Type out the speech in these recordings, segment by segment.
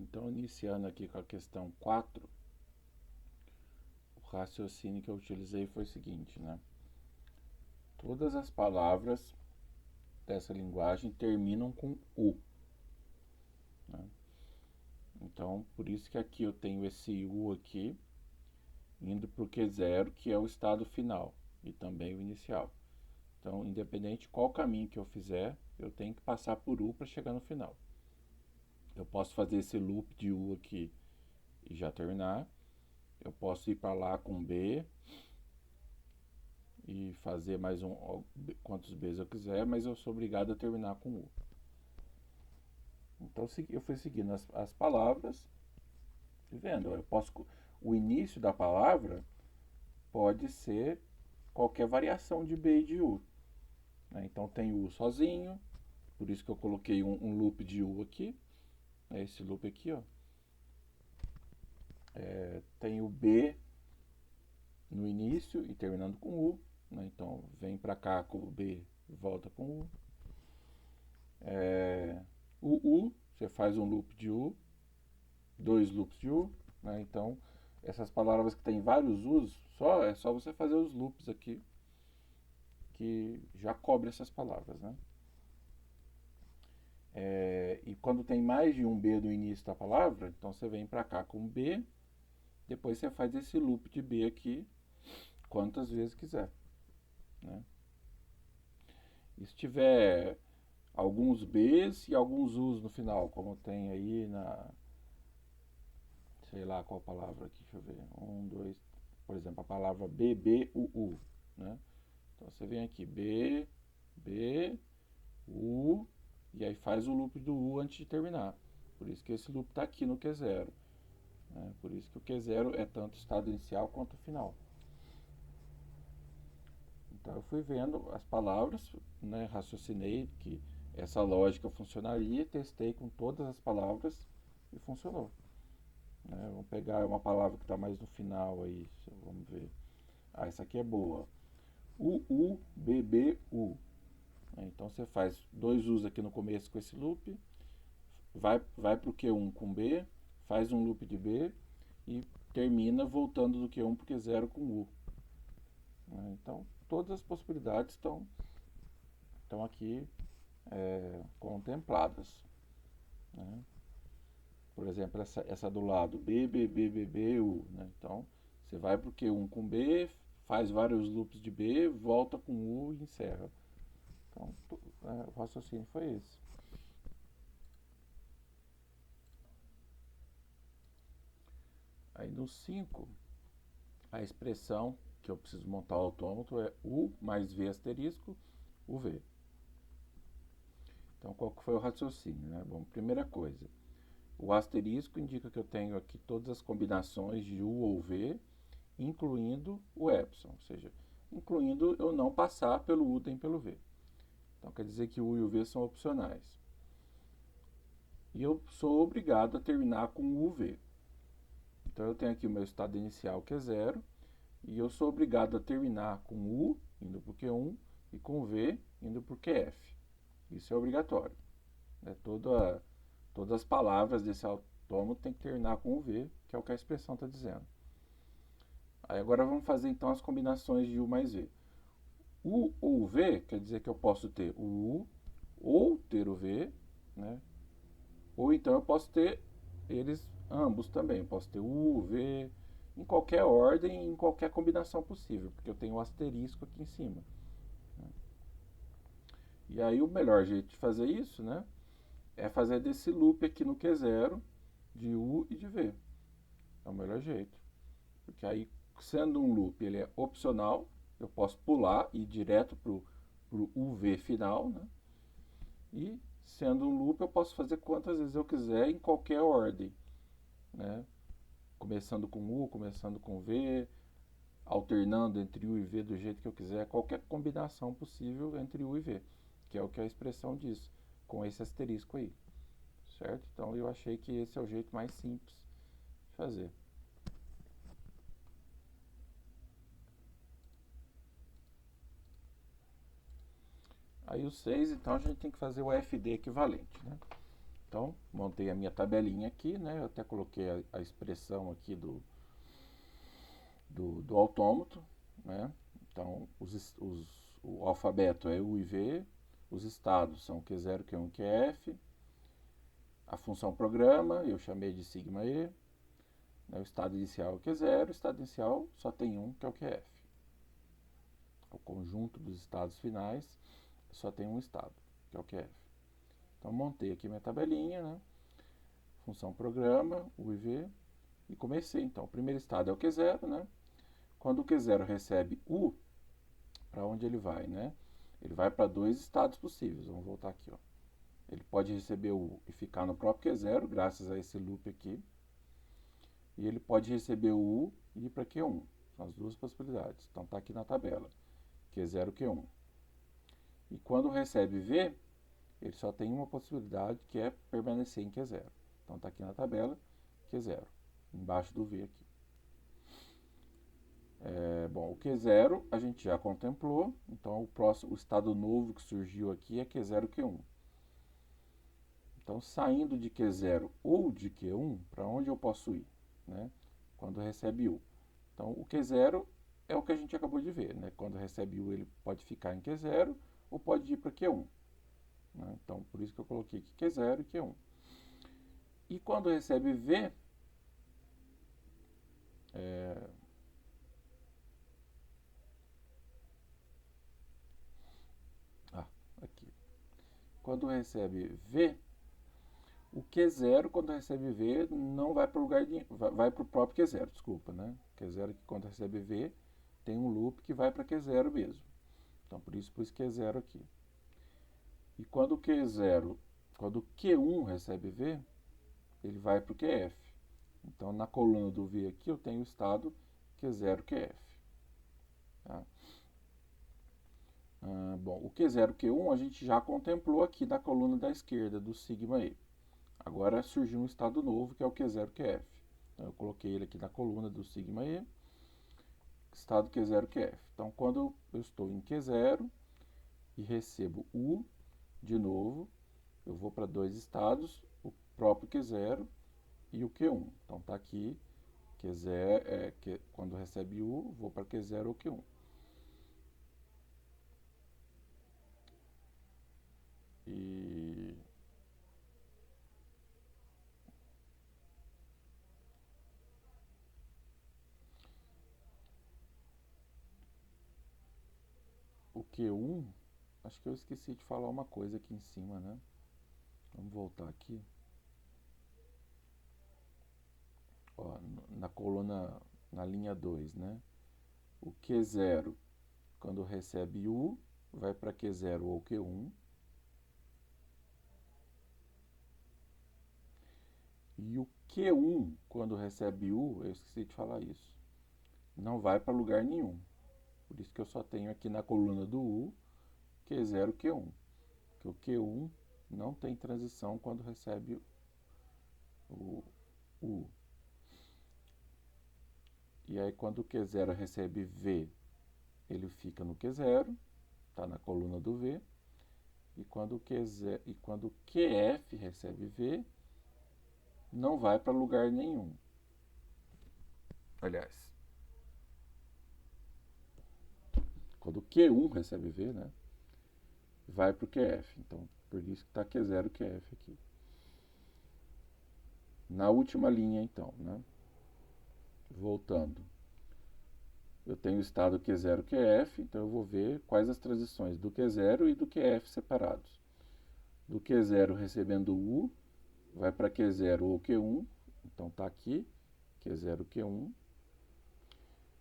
Então, iniciando aqui com a questão 4, o raciocínio que eu utilizei foi o seguinte, né? Todas as palavras dessa linguagem terminam com U, né? Então, por isso que aqui eu tenho esse U aqui, indo para o Q0, que é o estado final, e também o inicial. Então, independente de qual caminho que eu fizer, eu tenho que passar por U para chegar no final. Eu posso fazer esse loop de U aqui e já terminar. Eu posso ir para lá com B e fazer mais quantos Bs eu quiser, mas eu sou obrigado a terminar com U. Então eu fui seguindo as palavras e vendo. O início da palavra pode ser qualquer variação de B e de U, né? Então tem U sozinho, por isso que eu coloquei um loop de U aqui, é esse loop aqui, ó. Tem o B no início e terminando com U, né? Então vem para cá com o B e volta com U. O U, você faz um loop de U, dois loops de U, né? Então essas palavras que tem vários U's, é só você fazer os loops aqui que já cobre essas palavras, né? E quando tem mais de um B no início da palavra, então você vem para cá com B, depois você faz esse loop de B aqui quantas vezes quiser, né? E se tiver alguns Bs e alguns Us no final, como tem aí sei lá qual palavra aqui, deixa eu ver, por exemplo, a palavra BBUU, né? Então você vem aqui, B, B, U, e aí faz o loop do U antes de terminar. Por isso que esse loop está aqui no Q0, né? Por isso que o Q0 é tanto o estado inicial quanto o final. Então eu fui vendo as palavras, né, raciocinei que essa lógica funcionaria, testei com todas as palavras e funcionou, né? Vamos pegar uma palavra que está mais no final aí, vamos ver. Essa aqui é boa. UUBBU. Então você faz dois U's aqui no começo com esse loop, vai para o Q1 com B, faz um loop de B e termina voltando do Q1 para o Q0 com U. Então todas as possibilidades estão aqui contempladas, né? Por exemplo, essa do lado, BBBBBU, né? Então você vai para o Q1 com B, faz vários loops de B, volta com U e encerra. Então, o raciocínio foi esse. Aí no 5, a expressão que eu preciso montar o autômato é U mais V asterisco, UV. Então, qual que foi o raciocínio, né? Bom, primeira coisa, o asterisco indica que eu tenho aqui todas as combinações de U ou V, incluindo o epsilon, ou seja, incluindo eu não passar pelo U nem pelo V. Então, quer dizer que o U e o V são opcionais. E eu sou obrigado a terminar com o UV. Então, eu tenho aqui o meu estado inicial, que é 0, e eu sou obrigado a terminar com U, indo para o Q1, e com V, indo para o QF. Isso é obrigatório, né? Todas as palavras desse autômato tem que terminar com o V, que é o que a expressão está dizendo. Aí agora vamos fazer então as combinações de U mais V. U ou V quer dizer que eu posso ter o U ou ter o V, né? Ou então eu posso ter eles ambos também. Eu posso ter U, V, em qualquer ordem, em qualquer combinação possível, porque eu tenho o asterisco aqui em cima. E aí o melhor jeito de fazer isso, né, é fazer desse loop aqui no Q0 de U e de V. É o melhor jeito. Porque aí, sendo um loop, ele é opcional, eu posso pular e ir direto para o UV final, né? E sendo um loop, eu posso fazer quantas vezes eu quiser em qualquer ordem, né? Começando com U, começando com V, alternando entre U e V do jeito que eu quiser, qualquer combinação possível entre U e V, que é o que a expressão diz, com esse asterisco aí, certo? Então eu achei que esse é o jeito mais simples de fazer. Aí o 6, então a gente tem que fazer o FD equivalente, né? Então, montei a minha tabelinha aqui, né? Eu até coloquei a expressão aqui do autômato, né? Então, o alfabeto é U e V, os estados são Q0, Q1, QF, a função programa eu chamei de sigma E, né? O estado inicial é Q0, o estado inicial só tem um, que é o QF. O conjunto dos estados finais só tem um estado, que é o QF. Então, montei aqui minha tabelinha, né? Função programa, U e V, e comecei. Então, o primeiro estado é o Q0, né? Quando o Q0 recebe U, para onde ele vai, né? Ele vai para dois estados possíveis. Vamos voltar aqui, ó. Ele pode receber U e ficar no próprio Q0, graças a esse loop aqui. E ele pode receber o U e ir para Q1. São as duas possibilidades. Então, está aqui na tabela. Q0, Q1. E quando recebe V, ele só tem uma possibilidade, que é permanecer em Q0. Então, está aqui na tabela, Q0, embaixo do V aqui. Bom, o Q0 a gente já contemplou, então o estado novo que surgiu aqui é Q0, Q1. Então, saindo de Q0 ou de Q1, para onde eu posso ir, né? Quando recebe U. Então, o Q0 é o que a gente acabou de ver, né? Quando recebe U, ele pode ficar em Q0 ou pode ir para Q1. Né? Então, por isso que eu coloquei aqui Q0 e Q1. E quando recebe V, aqui. Quando recebe V, o Q0, quando recebe V, não vai para o lugar de. Vai para o próprio Q0, desculpa, né? Q0 que quando recebe V, tem um loop que vai para Q0 mesmo. Então, por isso pus Q0 aqui. E quando o Q0, quando o Q1 recebe V, ele vai para o QF. Então, na coluna do V aqui, eu tenho o estado Q0, QF. Tá? Bom, o Q0, Q1 a gente já contemplou aqui na coluna da esquerda do sigma E. Agora surgiu um estado novo, que é o Q0, QF. Então, eu coloquei ele aqui na coluna do sigma E, estado Q0, QF. Então, quando eu estou em Q0 e recebo U de novo, eu vou para dois estados, o próprio Q0 e o Q1. Então, está aqui, Q0, quando recebe U, vou para Q0 ou Q1. E o Q1, acho que eu esqueci de falar uma coisa aqui em cima, né? Vamos voltar aqui. Ó, na coluna, na linha 2, né? O Q0, quando recebe U, vai para Q0 ou Q1. E o Q1, quando recebe U, eu esqueci de falar isso, não vai para lugar nenhum. Por isso que eu só tenho aqui na coluna do U, Q0, Q1. Porque o Q1 não tem transição quando recebe o U. E aí, quando o Q0 recebe V, ele fica no Q0, está na coluna do V. E quando o QF recebe V, não vai para lugar nenhum. Aliás, quando o Q1 recebe V, né, vai para o QF. Então, por isso que está Q0 QF aqui. Na última linha, então, né, voltando, eu tenho o estado Q0 QF, então eu vou ver quais as transições do Q0 e do QF separados. Do Q0 recebendo U, vai para Q0 ou Q1, então está aqui, Q0, Q1.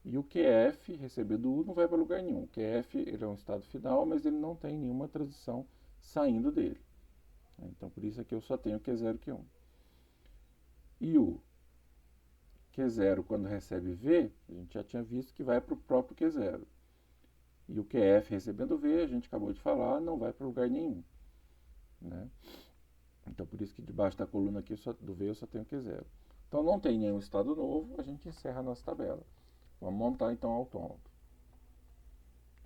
E o QF, recebendo U, não vai para lugar nenhum. O QF ele é um estado final, mas ele não tem nenhuma transição saindo dele. Então, por isso aqui eu só tenho Q0, Q1. E o Q0, quando recebe V, a gente já tinha visto que vai para o próprio Q0. E o QF recebendo V, a gente acabou de falar, não vai para lugar nenhum. Né? Então, por isso que debaixo da coluna aqui do V eu só tenho Q0. Então, não tem nenhum estado novo, a gente encerra a nossa tabela. Vamos montar, então, o autômato.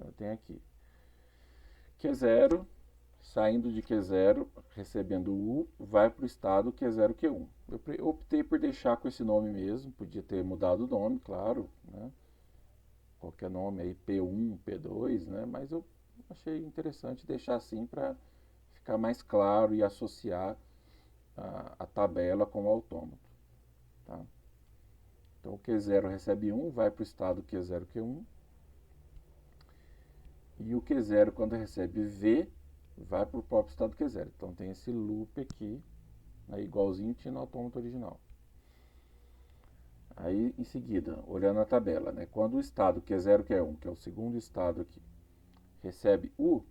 Eu tenho aqui Q0, saindo de Q0, recebendo U, vai para o estado Q0, Q1. Eu optei por deixar com esse nome mesmo, podia ter mudado o nome, claro, né? Qualquer nome aí, P1, P2, né? Mas eu achei interessante deixar assim para ficar mais claro e associar a tabela com o autômato. Tá? Então o Q0 recebe 1, vai para o estado Q0, Q1. E o Q0, quando recebe V, vai para o próprio estado Q0. Então tem esse loop aqui, né, igualzinho tinha no autômato original. Aí, em seguida, olhando a tabela, né, quando o estado Q0, Q1, que é o segundo estado aqui, recebe U,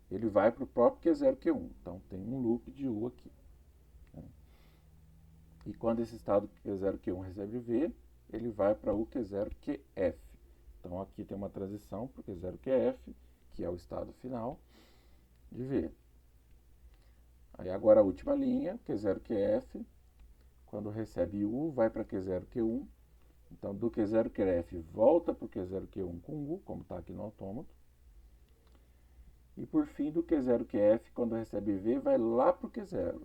ele vai para o próprio Q0, Q1. Então tem um loop de U aqui. Né? E quando esse estado Q0, Q1 recebe V, ele vai para o Q0, QF. Então aqui tem uma transição para o Q0, QF, que é o estado final de V. Aí agora a última linha, Q0, QF, quando recebe U, vai para Q0, Q1. Então do Q0, QF volta para o Q0, Q1 com U, como está aqui no autômato. E por fim, do Q0, QF, quando recebe V, vai lá para o Q0.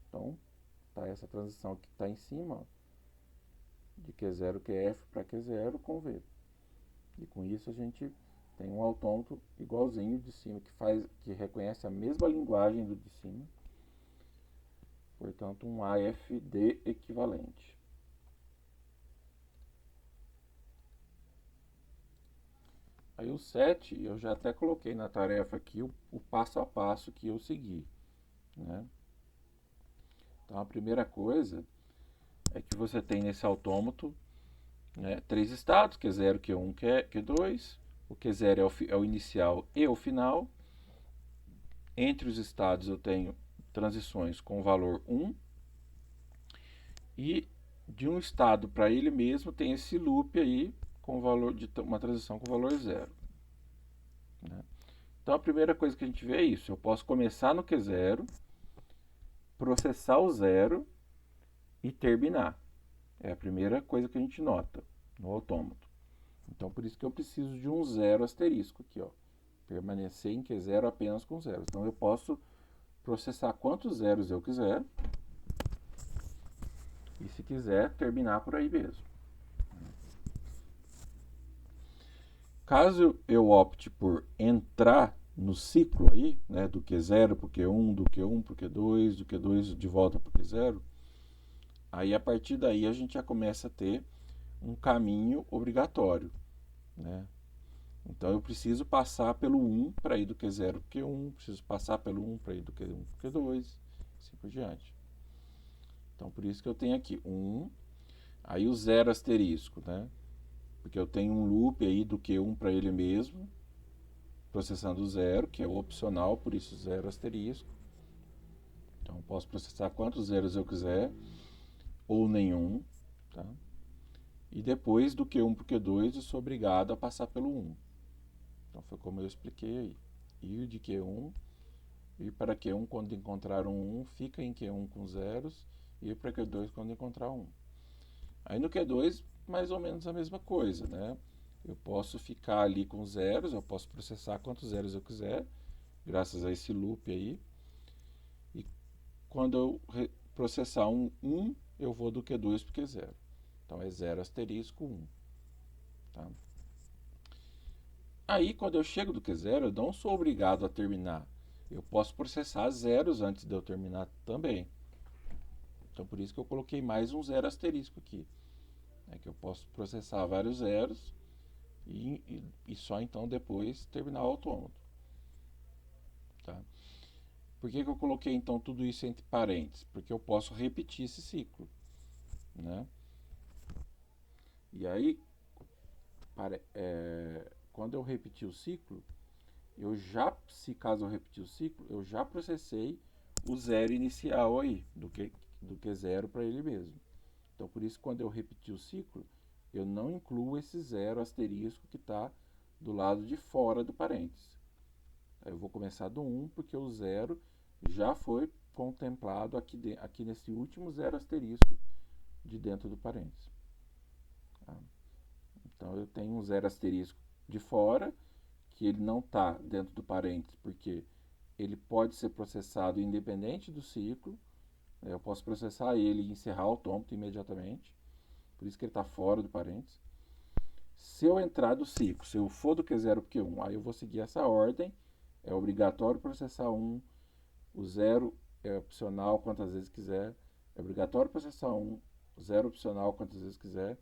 Então, tá essa transição que está em cima, ó, de Q0, QF para Q0 com V. E com isso a gente tem um autômato igualzinho de cima, que reconhece a mesma linguagem do de cima. Portanto, um AFD equivalente. Aí o 7, eu já até coloquei na tarefa aqui o passo a passo que eu segui. Né? Então, a primeira coisa é que você tem nesse autômato, né, 3 estados, Q0, Q1, Q2. O Q0 é o inicial e o final. Entre os estados eu tenho transições com valor 1. E de um estado para ele mesmo tem esse loop aí com valor de uma transição com valor 0. Né? Então a primeira coisa que a gente vê é isso. Eu posso começar no Q0, processar o 0 e terminar. É a primeira coisa que a gente nota no autômato. Então por isso que eu preciso de um 0 asterisco aqui, ó. Permanecer em Q0 apenas com zeros. Então eu posso processar quantos zeros eu quiser. E se quiser, terminar por aí mesmo. Caso eu opte por entrar no ciclo aí, né, do Q0 para o Q1, do Q1 para o Q2, do Q2 de volta para o Q0, aí a partir daí a gente já começa a ter um caminho obrigatório. Né? Então eu preciso passar pelo 1 para ir do Q0 para o Q1, preciso passar pelo 1 para ir do Q1 para o Q2, assim por diante. Então por isso que eu tenho aqui 1, aí o 0 asterisco, né? Porque eu tenho um loop aí do Q1 para ele mesmo, processando 0, que é o opcional, por isso 0 asterisco. Então eu posso processar quantos zeros eu quiser, ou nenhum. Tá? E depois do Q1 para o Q2 eu sou obrigado a passar pelo 1. Então foi como eu expliquei aí. Ir de Q1, ir para Q1 quando encontrar um 1, fica em Q1 com zeros, e ir para Q2 quando encontrar 1. Aí no Q2, mais ou menos a mesma coisa, né? Eu posso ficar ali com zeros, eu posso processar quantos zeros eu quiser, graças a esse loop aí. E quando eu processar um 1, eu vou do Q2 para o Q0. Então é 0 asterisco 1. Tá? Aí quando eu chego do Q0, eu não sou obrigado a terminar. Eu posso processar zeros antes de eu terminar também. Então por isso que eu coloquei mais um 0 asterisco aqui. É que eu posso processar vários zeros e só então depois terminar o autômato. Tá? Por que eu coloquei então tudo isso entre parênteses? Porque eu posso repetir esse ciclo. Né? E aí, quando eu repetir o ciclo, se caso eu repetir o ciclo, eu já processei o zero inicial aí, do Q0 para ele mesmo. Então, por isso, quando eu repetir o ciclo, eu não incluo esse 0 asterisco que está do lado de fora do parênteses. Aí eu vou começar do 1, porque o 0 já foi contemplado aqui nesse último 0 asterisco de dentro do parênteses. Tá? Então, eu tenho um 0 asterisco de fora, que ele não está dentro do parênteses, porque ele pode ser processado independente do ciclo. Eu posso processar ele e encerrar o autômato imediatamente. Por isso que ele está fora do parênteses. Se eu entrar do ciclo, se eu for do Q0 para o Q1, aí eu vou seguir essa ordem. É obrigatório processar 1. O 0 é opcional quantas vezes quiser. É obrigatório processar 1. O 0 opcional quantas vezes quiser.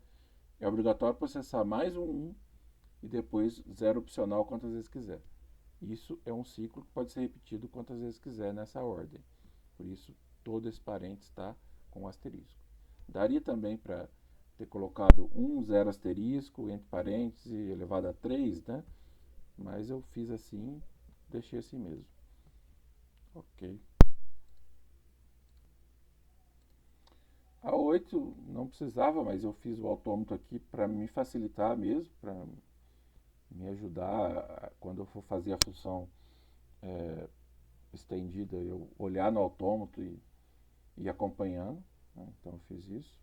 É obrigatório processar mais um 1 e depois 0 opcional quantas vezes quiser. Isso é um ciclo que pode ser repetido quantas vezes quiser nessa ordem. Por isso, todo esse parênteses está com asterisco. Daria também para ter colocado 1, 0 asterisco, entre parênteses, elevado a 3, né? Mas eu fiz assim, deixei assim mesmo. Ok. A 8 não precisava, mas eu fiz o autômato aqui para me facilitar mesmo, para me ajudar quando eu for fazer a função estendida, eu olhar no autômato e ir acompanhando. Né? Então eu fiz isso.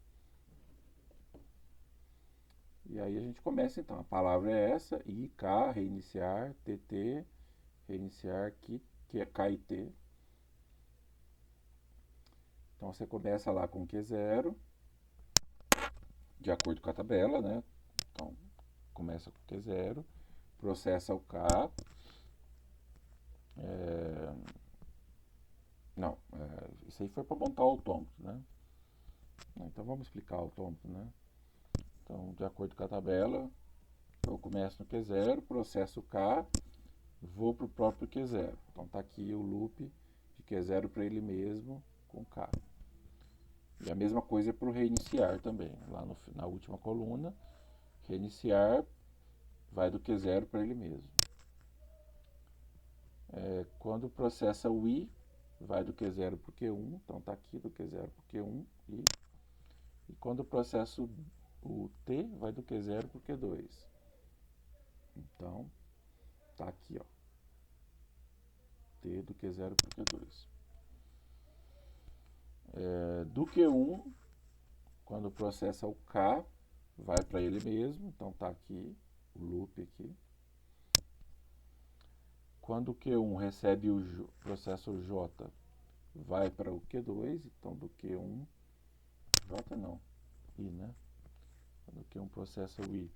E aí a gente começa então. A palavra é essa, IK, reiniciar, TT, reiniciar, que é K e T. Então você começa lá com Q0, de acordo com a tabela, né? Então começa com Q0, processa o K. Não, isso aí foi para montar o autômato, né? Então vamos explicar o autômato, né? Então, de acordo com a tabela, eu começo no Q0, processo o K, vou para o próprio Q0. Então está aqui o loop de Q0 para ele mesmo com K. E a mesma coisa é para o reiniciar também. Lá na última coluna, reiniciar vai do Q0 para ele mesmo. Quando processa o I, vai do Q0 para o Q1. Então está aqui do Q0 para o Q1. E quando processo o T, vai do Q0 para o Q2. Então, está aqui, ó. T do Q0 para o Q2. Do Q1, quando processa o K, vai para ele mesmo. Então, está aqui, o loop aqui. Quando o Q1 recebe o processo J, vai para o Q2. Então, do Q1, J não, I, né? Quando o Q1 processa o I,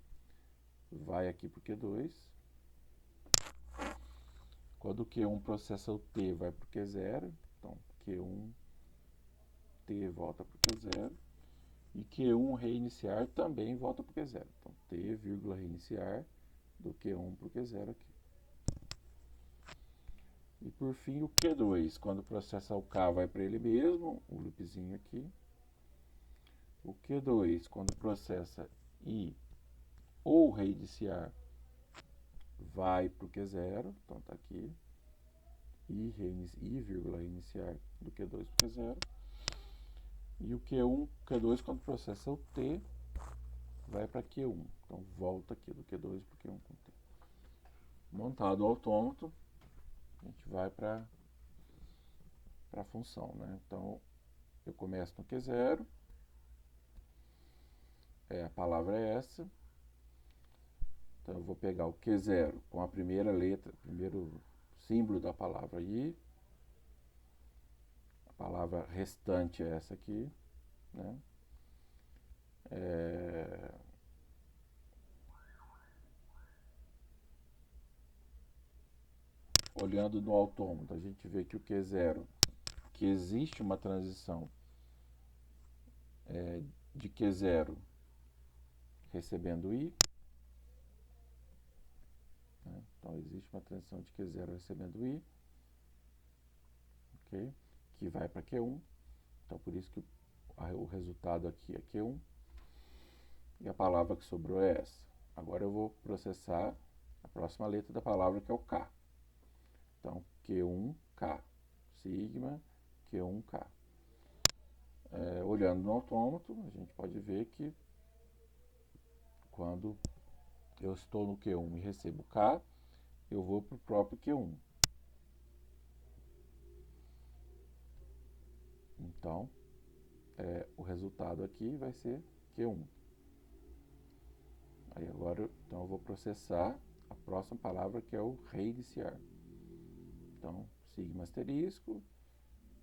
vai aqui para o Q2. Quando o Q1 processa o T, vai para o Q0. Então, Q1, T volta para o Q0. E Q1 reiniciar também volta para o Q0. Então, T, vírgula, reiniciar do Q1 para o Q0 aqui. E por fim, o Q2, quando processa o K, vai para ele mesmo, o loopzinho aqui. O Q2, quando processa I ou reiniciar, vai para o Q0. Então, está aqui. I, vírgula, reiniciar do Q2 para o Q0. E o Q2, quando processa o T, vai para Q1. Então, volta aqui do Q2 para o Q1 com T. Montado o autômato, a gente vai para a função, né? Então, eu começo no Q0. A palavra é essa. Então, eu vou pegar o Q0 com a primeira letra, primeiro símbolo da palavra I. A palavra restante é essa aqui, né? Olhando no autômato, a gente vê que o Q0, que existe uma transição de Q0 recebendo I. Né? Então, existe uma transição de Q0 recebendo I, okay? Que vai para Q1. Então, por isso que o resultado aqui é Q1. E a palavra que sobrou é essa. Agora eu vou processar a próxima letra da palavra, que é o K. Então, Q1K. Sigma, Q1K. Olhando no autômato, a gente pode ver que quando eu estou no Q1 e recebo K, eu vou para o próprio Q1. Então, o resultado aqui vai ser Q1. Aí agora, então eu vou processar a próxima palavra, que é o reiniciar. Então, sigma asterisco,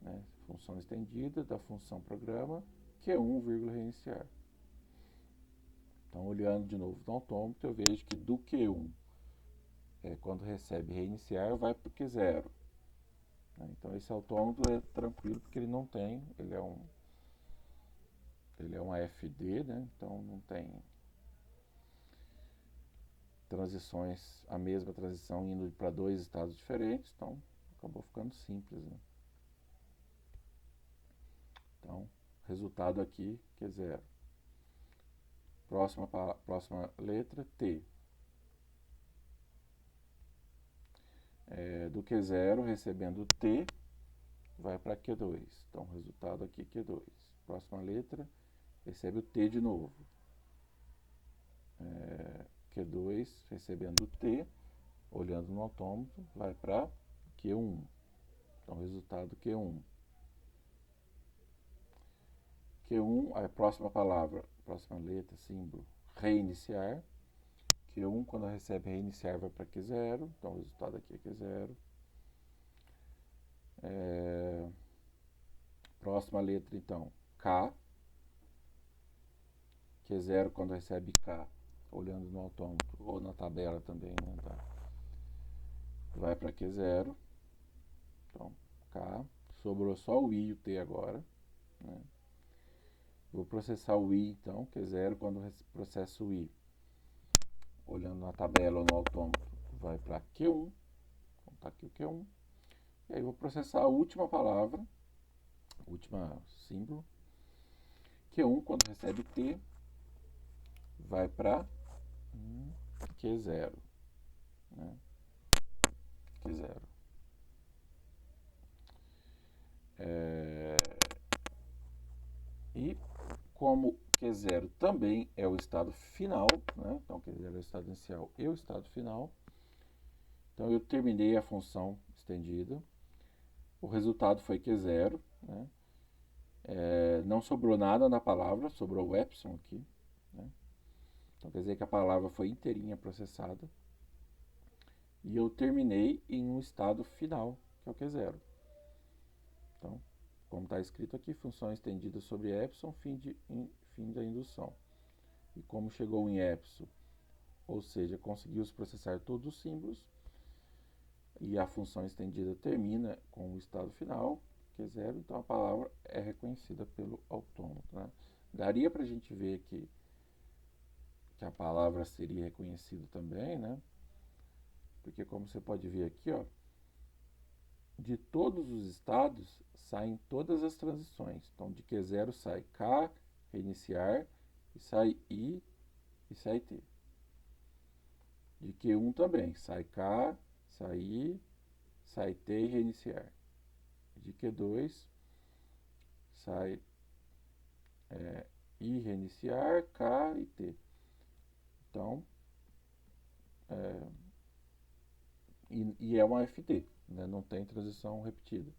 né, função estendida da função programa, Q1, vírgula reiniciar. Então, olhando de novo no autômato, eu vejo que do Q1, quando recebe reiniciar, vai para o Q0. Né? Então, esse autômato é tranquilo, porque ele não tem, ele é um AFD, né? Então não tem transições, a mesma transição indo para dois estados diferentes, então acabou ficando simples, né? Então, resultado aqui, Q0. Próxima letra, T. Do Q0, recebendo T, vai para Q2. Então, resultado aqui, Q2. Próxima letra, recebe o T de novo. Q2, recebendo T, olhando no autômato, vai para Q1. Então, resultado Q1. Q1, a próxima palavra, próxima letra, símbolo, reiniciar. Q1, quando recebe reiniciar, vai para Q0. Então, o resultado aqui é Q0. Próxima letra, então, K. Q0, quando recebe K, olhando no autômato, ou na tabela também, né, tá? Vai para Q0. Então, K. Sobrou só o I e o T agora, né? Vou processar o I, então, Q0, quando processo o I, olhando na tabela ou no autômato, vai para Q1. Então, tá aqui o Q1. E aí vou processar a última palavra, última símbolo. Q1, quando recebe T, vai para Q0. Né? Q0. E como Q0 também é o estado final, né? Então Q0 é o estado inicial e o estado final. Então eu terminei a função estendida. O resultado foi Q0, né? Não sobrou nada na palavra, sobrou o epsilon aqui, né? Então quer dizer que a palavra foi inteirinha processada. E eu terminei em um estado final, que é o Q0. Então, como está escrito aqui, função estendida sobre epsilon, fim da indução. E como chegou em epsilon, ou seja, conseguiu processar todos os símbolos, e a função estendida termina com o estado final, Q0, então a palavra é reconhecida pelo autômato. Né? Daria para a gente ver que a palavra seria reconhecida também, né? Porque como você pode ver aqui, ó, de todos os estados saem todas as transições. Então de Q0 sai K, reiniciar, e sai I e sai T. De Q1 também, sai K, sai I, sai T e reiniciar. De Q2 sai I, reiniciar, K e T. Então, e é uma FT, né? Não tem transição repetida.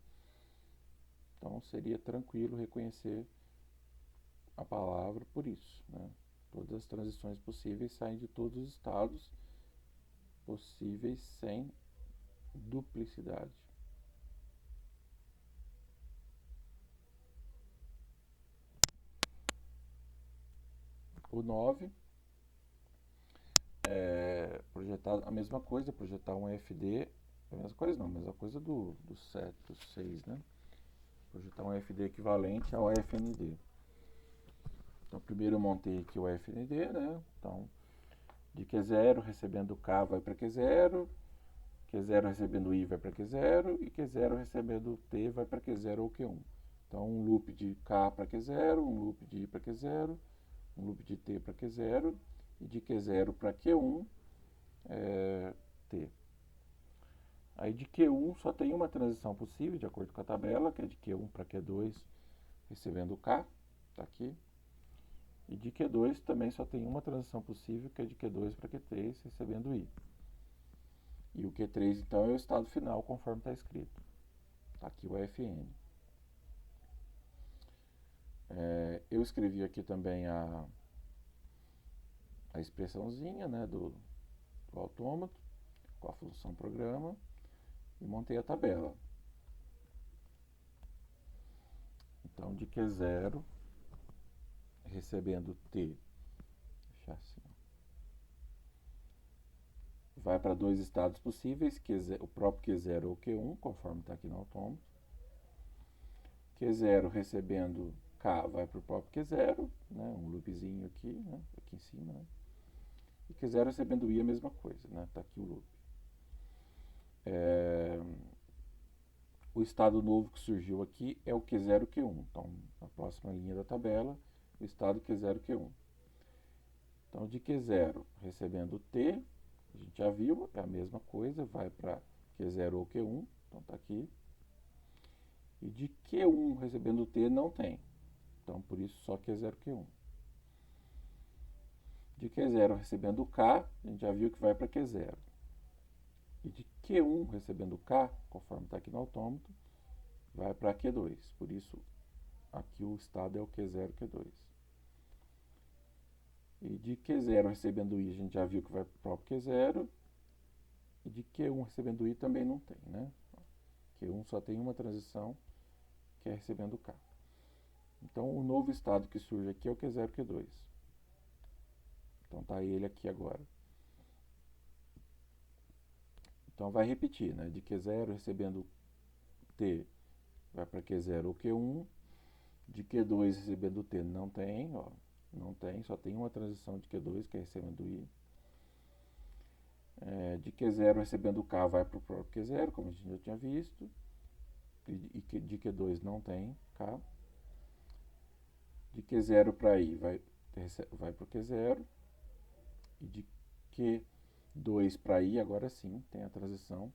Então seria tranquilo reconhecer a palavra por isso, né? Todas as transições possíveis saem de todos os estados possíveis sem duplicidade. O 9 é projetar a mesma coisa, projetar um FD, a mesma coisa não, a mesma coisa do 7, do 6, né? Projetar um FD equivalente ao FND. Então, primeiro eu montei aqui o FND, né? Então, de Q0 recebendo K vai para Q0, Q0 recebendo I vai para Q0 e Q0 recebendo T vai para Q0 ou Q1. Então, um loop de K para Q0, um loop de I para Q0, um loop de T para Q0 e de Q0 para Q1 T. Aí de Q1 só tem uma transição possível, de acordo com a tabela, que é de Q1 para Q2 recebendo K, está aqui. E de Q2 também só tem uma transição possível, que é de Q2 para Q3 recebendo I. E o Q3 então é o estado final, conforme está escrito. Está aqui o FN. Eu escrevi aqui também a expressãozinha, né, do autômato, com a função programa, e montei a tabela. Então, de Q0 recebendo T, deixar assim, vai para dois estados possíveis, o próprio Q0 ou Q1, conforme está aqui no autômato. Q0 recebendo K vai para o próprio Q0, né, um loopzinho aqui, né, aqui em cima, né, e Q0 recebendo I a mesma coisa, né, está aqui o loop. O estado novo que surgiu aqui é o Q0, Q1, então na próxima linha da tabela, o estado Q0, Q1. Então de Q0 recebendo T, a gente já viu, é a mesma coisa, vai para Q0 ou Q1, então está aqui. E de Q1 recebendo T não tem, então por isso só Q0, Q1. De Q0 recebendo K, a gente já viu que vai para Q0. E de Q1 recebendo K, conforme está aqui no autômato, vai para Q2. Por isso, aqui o estado é o Q0, Q2. E de Q0 recebendo I, a gente já viu que vai para o próprio Q0. E de Q1 recebendo I também não tem, né? Q1 só tem uma transição, que é recebendo K. Então, o novo estado que surge aqui é o Q0, Q2. Então, está ele aqui agora. Então, vai repetir, né? De Q0 recebendo T, vai para Q0 ou Q1. De Q2 recebendo T não tem, ó. Não tem, só tem uma transição de Q2, que é recebendo I. De Q0 recebendo K vai para o próprio Q0, como a gente já tinha visto. E de Q2 não tem K. De Q0 para I vai para o Q0. E de Q2 para I, agora sim, tem a transição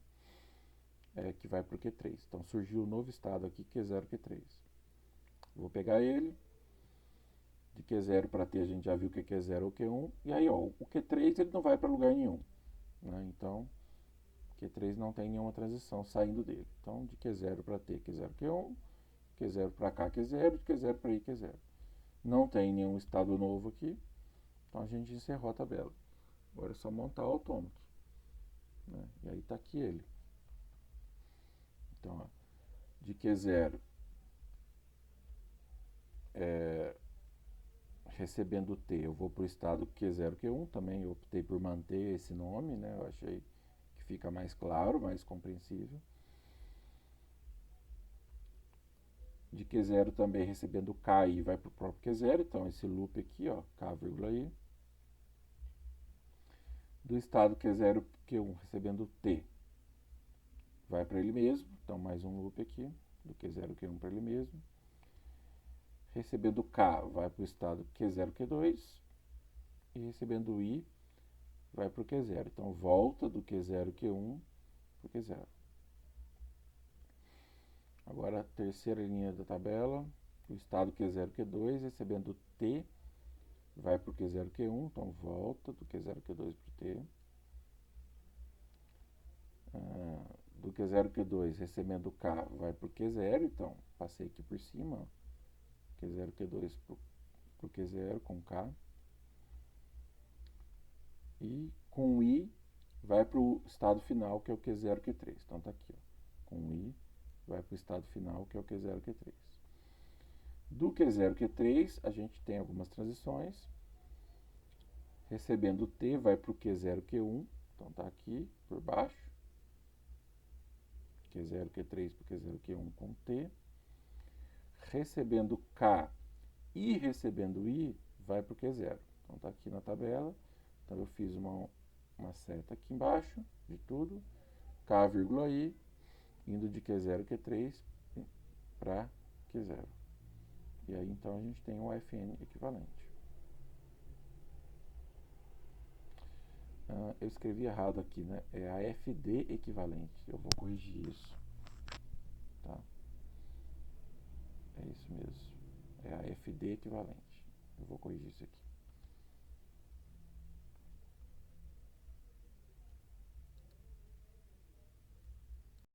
que vai para o Q3. Então surgiu um novo estado aqui, Q0, Q3. Vou pegar ele. De Q0 para T a gente já viu que é Q0 ou Q1. E aí, ó, o Q3 ele não vai para lugar nenhum, né? Então, Q3 não tem nenhuma transição saindo dele. Então, de Q0 para T, Q0, Q1. Q0 para K, Q0. De Q0 para I, Q0. Não tem nenhum estado novo aqui. Então, a gente encerrou a tabela. Agora é só montar o autômato, né? E aí está aqui ele. Então, ó, de Q0 recebendo T, eu vou para o estado Q0, Q1, também eu optei por manter esse nome, né? Eu achei que fica mais claro, mais compreensível. De Q0 também recebendo K e vai para o próprio Q0, então esse loop aqui, ó, K, I. Do estado Q0, Q1 recebendo T, vai para ele mesmo, então mais um loop aqui, do Q0, Q1 para ele mesmo. Recebendo K, vai para o estado Q0, Q2. E recebendo I, vai para o Q0. Então, volta do Q0, Q1 para o Q0. Agora, a terceira linha da tabela, o estado Q0, Q2, recebendo T, vai para o Q0, Q1. Então, volta do Q0, Q2 para o T. Do Q0, Q2, recebendo K, vai para o Q0. Então, passei aqui por cima, ó. Q0, Q2 para o Q0 com K. E com I vai para o estado final, que é o Q0, Q3. Então está aqui, ó. Com I vai para o estado final, que é o Q0, Q3. Do Q0, Q3, a gente tem algumas transições. Recebendo T, vai para o Q0, Q1. Então está aqui por baixo. Q0, Q3 para o Q0, Q1 com T. Recebendo K e recebendo I, vai para o Q0. Então está aqui na tabela. Então eu fiz uma seta aqui embaixo de tudo, K, I, indo de Q0, Q3 para Q0. E aí então a gente tem um FN equivalente. Eu escrevi errado aqui, né? É a FD equivalente. Eu vou corrigir isso. Tá? É isso mesmo. É a FD equivalente. Eu vou corrigir isso aqui.